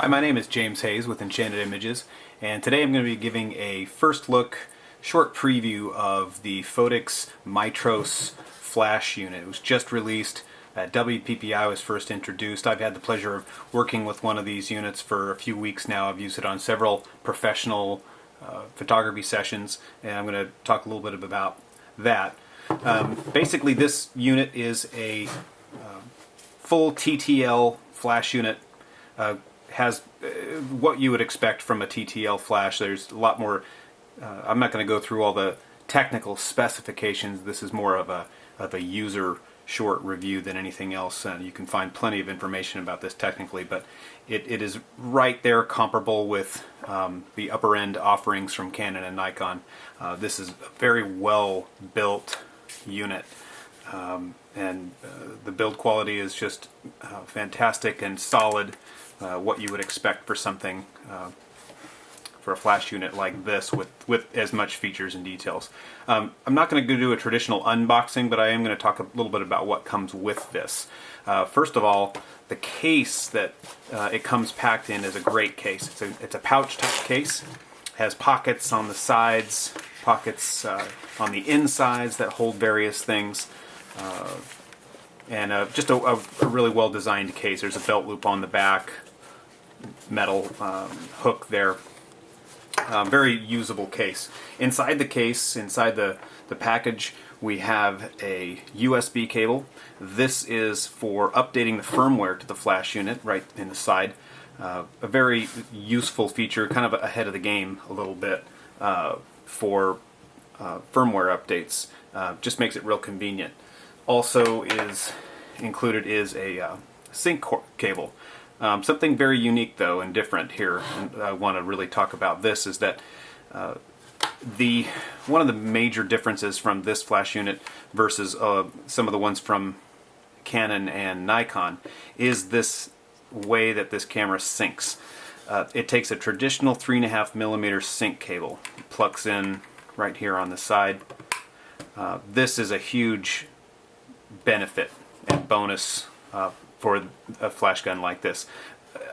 Hi, my name is James Hayes with Enchanted Images, and today I'm going to be giving a first look, short preview of the Phottix Mitros flash unit. It was just released at WPPI, was first introduced. I've had the pleasure of working with one of these units for a few weeks now. I've used it on several professional photography sessions, and I'm going to talk a little bit about that. Basically, this unit is a full TTL flash unit. Has what you would expect from a TTL flash. There's a lot more. I'm not going to go through all the technical specifications. This is more of a user short review than anything else. You can find plenty of information about this technically, but it is right there comparable with the upper end offerings from Canon and Nikon. This is a very well built unit. And the build quality is just fantastic and solid, what you would expect for something for a flash unit like this with as much features and details. I'm not going to do a traditional unboxing, but I am going to talk a little bit about what comes with this. First of all, the case that it comes packed in is a great case. It's a pouch type case. It has pockets on the sides, pockets on the insides that hold various things. And just a really well designed case. There's a belt loop on the back, metal hook there. Very usable case. Inside the case, inside the package, we have a USB cable. This is for updating the firmware to the flash unit right in the side. A very useful feature, kind of ahead of the game a little bit for firmware updates. Just makes it real convenient. Also is included is a sync cable. Something very unique though and different here, and I want to really talk about this, is that one of the major differences from this flash unit versus some of the ones from Canon and Nikon is this way that this camera syncs. It takes a traditional 3.5mm sync cable, plugs in right here on the side. This is a huge benefit and bonus for a flash gun like this.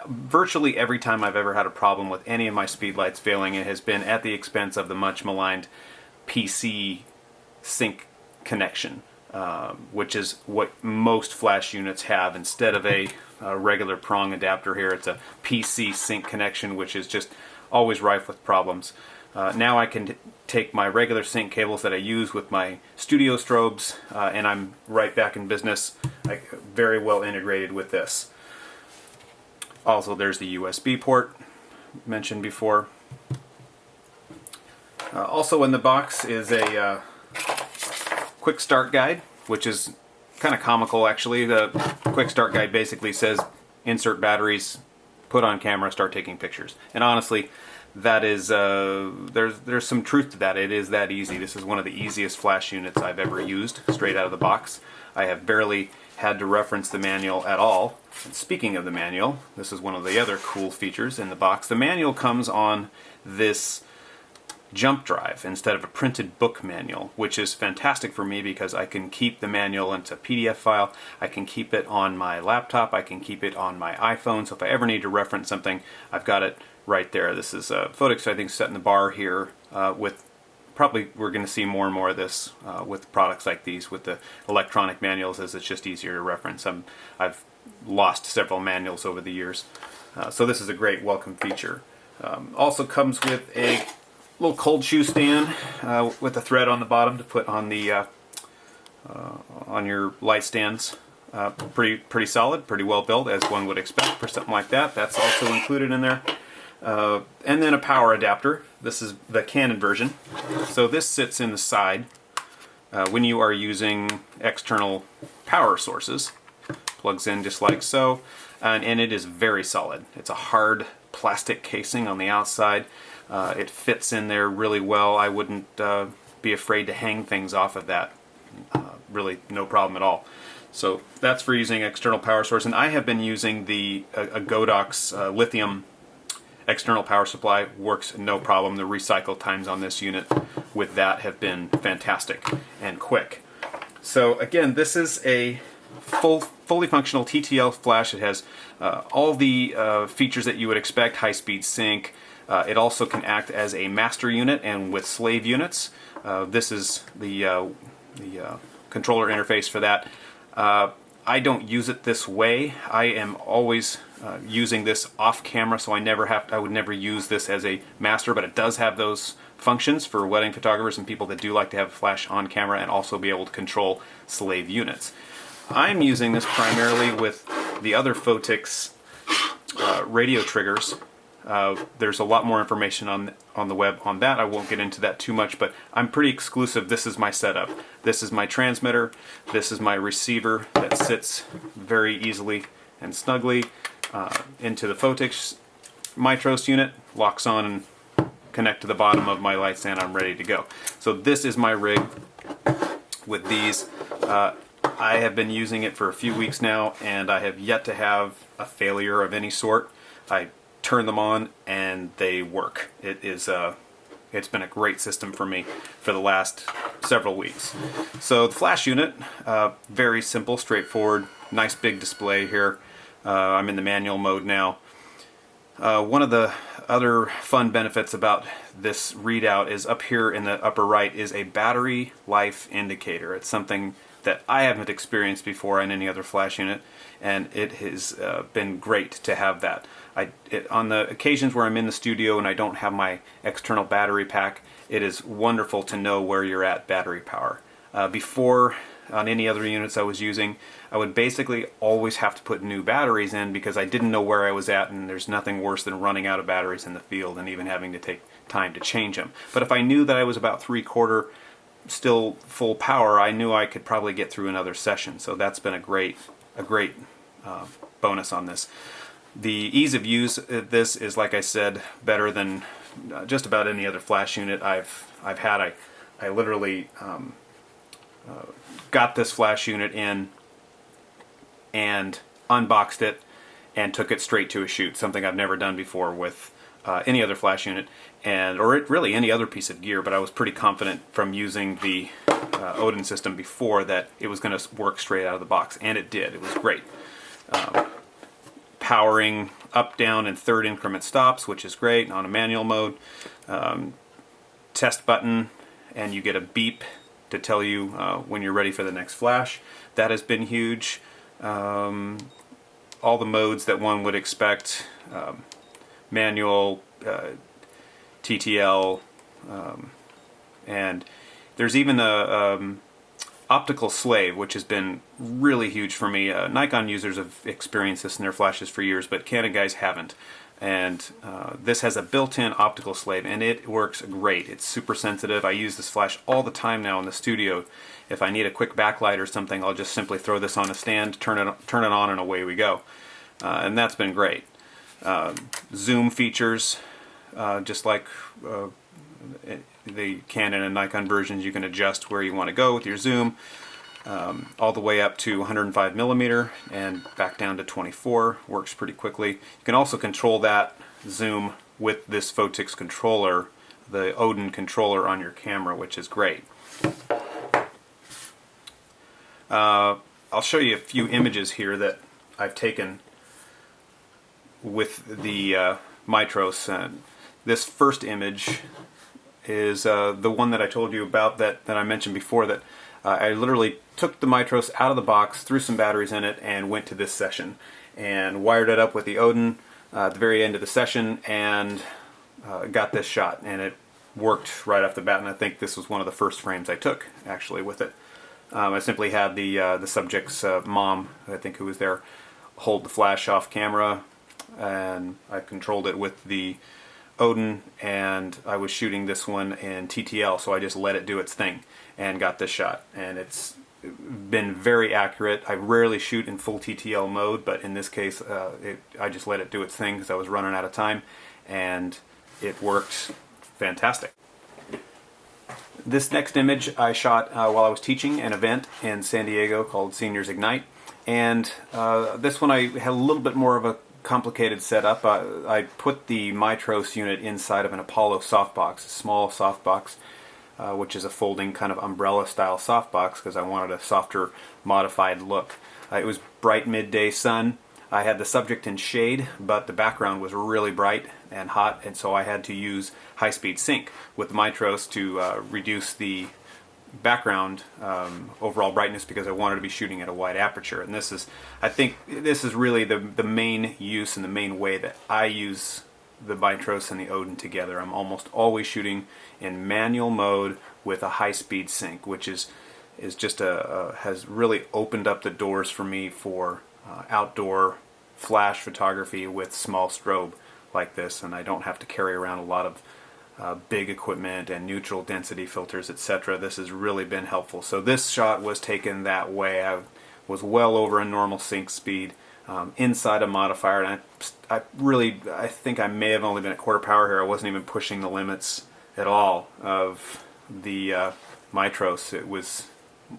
Virtually every time I've ever had a problem with any of my speedlights failing, it has been at the expense of the much maligned PC sync connection, which is what most flash units have. Instead of a regular prong adapter here, it's a PC sync connection, which is just always rife with problems. Now I can take my regular sync cables that I use with my studio strobes, and I'm right back in business, very well integrated with this. Also, there's the USB port mentioned before. Also in the box is a quick start guide, which is kind of comical actually. The quick start guide basically says insert batteries, put on camera, start taking pictures. And honestly, that is there's some truth to that. It is that easy. This is one of the easiest flash units I've ever used straight out of the box. I have barely had to reference the manual at all. And speaking of the manual, this is one of the other cool features in the box. The manual comes on this jump drive instead of a printed book manual, which is fantastic for me because I can keep the manual into a PDF file. I can keep it on my laptop. I can keep it on my iPhone. So if I ever need to reference something, I've got it right there. This is Phottix, I think, setting the bar here with probably we're going to see more and more of this with products like these, with the electronic manuals, as it's just easier to reference. I've lost several manuals over the years. So this is a great welcome feature. Also comes with a little cold shoe stand with a thread on the bottom to put on the on your light stands. Pretty solid, pretty well built, as one would expect for something like that. That's also included in there. And then a power adapter. This is the Canon version. So this sits in the side when you are using external power sources. Plugs in just like so, and it is very solid. It's a hard plastic casing on the outside. It fits in there really well. I wouldn't be afraid to hang things off of that. Really no problem at all. So that's for using external power source, and I have been using a Godox lithium external power supply. Works no problem. The recycle times on this unit with that have been fantastic and quick. So again, this is a fully functional TTL flash. It has all the features that you would expect: high-speed sync. It also can act as a master unit and with slave units. This is the controller interface for that. I don't use it this way. I am always using this off camera, so I would never use this as a master, but it does have those functions for wedding photographers and people that do like to have flash on camera and also be able to control slave units. I'm using this primarily with the other Phottix radio triggers. There's a lot more information on the web on that. I won't get into that too much, but I'm pretty exclusive. This is my setup. This is my transmitter. This is my receiver that sits very easily and snugly into the Phottix Mitros unit, locks on and connect to the bottom of my light stand. I'm ready to go. So this is my rig with these. I have been using it for a few weeks now, and I have yet to have a failure of any sort. I turn them on and they work. It's been a great system for me for the last several weeks. So the flash unit, very simple, straightforward, nice big display here. I'm in the manual mode now. One of the other fun benefits about this readout is up here in the upper right is a battery life indicator. It's something that I haven't experienced before on any other flash unit, and it has been great to have that. On the occasions where I'm in the studio and I don't have my external battery pack, it is wonderful to know where you're at battery power. Before, on any other units I was using, I would basically always have to put new batteries in because I didn't know where I was at, and there's nothing worse than running out of batteries in the field and even having to take time to change them. But if I knew that I was about 3/4 still full power, I knew I could probably get through another session. So that's been a great bonus on this. The ease of use of this is, like I said, better than just about any other flash unit I've had. I literally got this flash unit in and unboxed it and took it straight to a shoot, something I've never done before with any other flash unit, or really any other piece of gear, but I was pretty confident from using the Odin system before that it was going to work straight out of the box, and it did. It was great. Powering up, down, and third increment stops, which is great on a manual mode. Test button, and you get a beep to tell you when you're ready for the next flash. That has been huge. All the modes that one would expect, manual, TTL, and there's even a optical slave, which has been really huge for me. Nikon users have experienced this in their flashes for years, but Canon guys haven't. And this has a built-in optical slave, and it works great. It's super sensitive. I use this flash all the time now in the studio. If I need a quick backlight or something, I'll just simply throw this on a stand, turn it on, and away we go. And that's been great. Zoom features, just like the Canon and Nikon versions, you can adjust where you want to go with your zoom, all the way up to 105 millimeter and back down to 24. Works pretty quickly. You can also control that zoom with this Phottix controller, the Odin controller on your camera, which is great. I'll show you a few images here that I've taken with the Mitros. This first image is the one that I told you about that I mentioned before, that I literally took the Mitros out of the box, threw some batteries in it, and went to this session and wired it up with the Odin at the very end of the session, and got this shot, and it worked right off the bat. And I think this was one of the first frames I took actually with it. I simply had the subject's mom, I think, who was there, hold the flash off camera, and I controlled it with the Odin, and I was shooting this one in TTL, so I just let it do its thing and got this shot, and it's been very accurate. I rarely shoot in full TTL mode, but in this case I just let it do its thing because I was running out of time, and it worked fantastic. This next image I shot while I was teaching an event in San Diego called Seniors Ignite, and this one I had a little bit more of a complicated setup. I put the Mitros unit inside of an Apollo softbox, a small softbox, which is a folding kind of umbrella style softbox, because I wanted a softer modified look. It was bright midday sun. I had the subject in shade, but the background was really bright and hot, and so I had to use high-speed sync with the Mitros to reduce the background overall brightness, because I wanted to be shooting at a wide aperture. And this is, I think, this is really the main use and the main way that I use the Mitros and the Odin together. I'm almost always shooting in manual mode with a high-speed sync, which is just has really opened up the doors for me for outdoor flash photography with small strobe like this, and I don't have to carry around a lot of big equipment and neutral density filters, etc. This has really been helpful. So this shot was taken that way. I was well over a normal sync speed inside a modifier, and I think I may have only been at quarter power here. I wasn't even pushing the limits at all of the Mitros. It was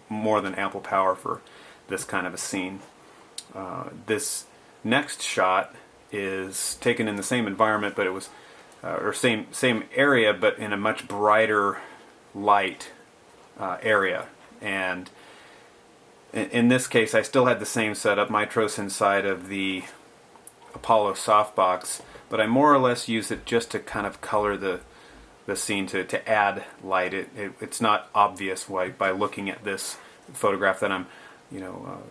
more than ample power for this kind of a scene. This next shot is taken in the same environment, but it was or same area, but in a much brighter light area. And in this case, I still had the same setup, Mitros inside of the Apollo softbox, but I more or less use it just to kind of color the scene, to add light. It's not obvious by looking at this photograph that I'm,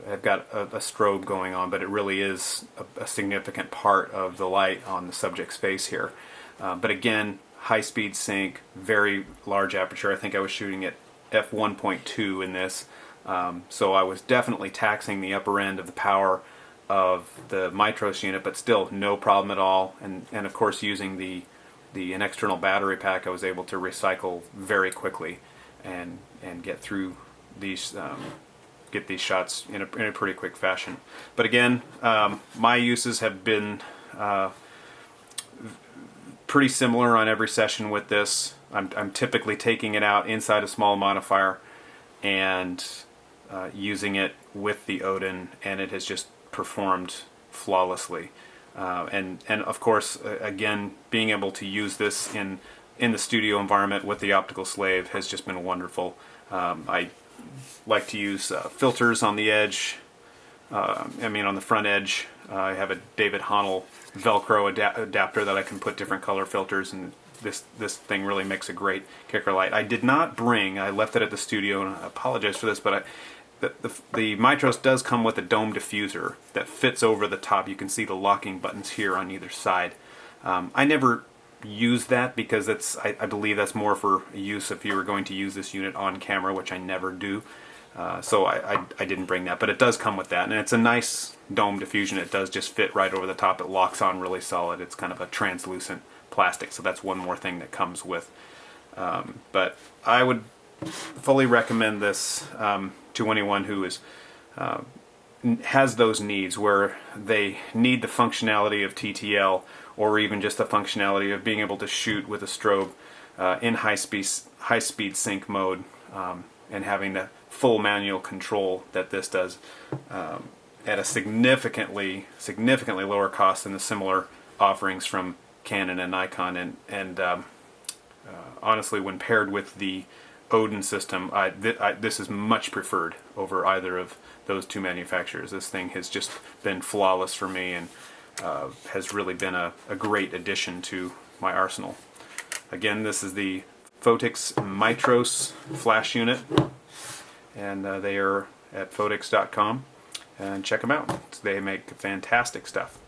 I've got a strobe going on, but it really is a significant part of the light on the subject's face here. But again, high-speed sync, very large aperture. I think I was shooting at f1.2 in this, so I was definitely taxing the upper end of the power of the Mitros unit, but still no problem at all. And of course, using an external battery pack, I was able to recycle very quickly and get through these. Get these shots in a pretty quick fashion. But again, my uses have been pretty similar on every session with this. I'm typically taking it out inside a small modifier and using it with the Odin, and it has just performed flawlessly. And of course, again, being able to use this in the studio environment with the optical slave has just been wonderful. I like to use filters on the edge, on the front edge. I have a David Honnell Velcro adapter that I can put different color filters, and this thing really makes a great kicker light. I did not bring, I left it at the studio, and I apologize for this, but the Mitros does come with a dome diffuser that fits over the top. You can see the locking buttons here on either side. I never use that because I believe that's more for use if you were going to use this unit on camera, which I never do. So I didn't bring that, but it does come with that, and it's a nice dome diffusion. It does just fit right over the top. It locks on really solid. It's kind of a translucent plastic, so that's one more thing that comes with. But I would fully recommend this to anyone who has those needs, where they need the functionality of TTL, or even just the functionality of being able to shoot with a strobe in high-speed sync mode, and having the full manual control that this does at a significantly lower cost than the similar offerings from Canon and Nikon. And honestly, when paired with the Odin system, this is much preferred over either of those two manufacturers. This thing has just been flawless for me, and has really been a great addition to my arsenal. Again, this is the Phottix Mitros flash unit, and they are at Phottix.com, and check them out. They make fantastic stuff.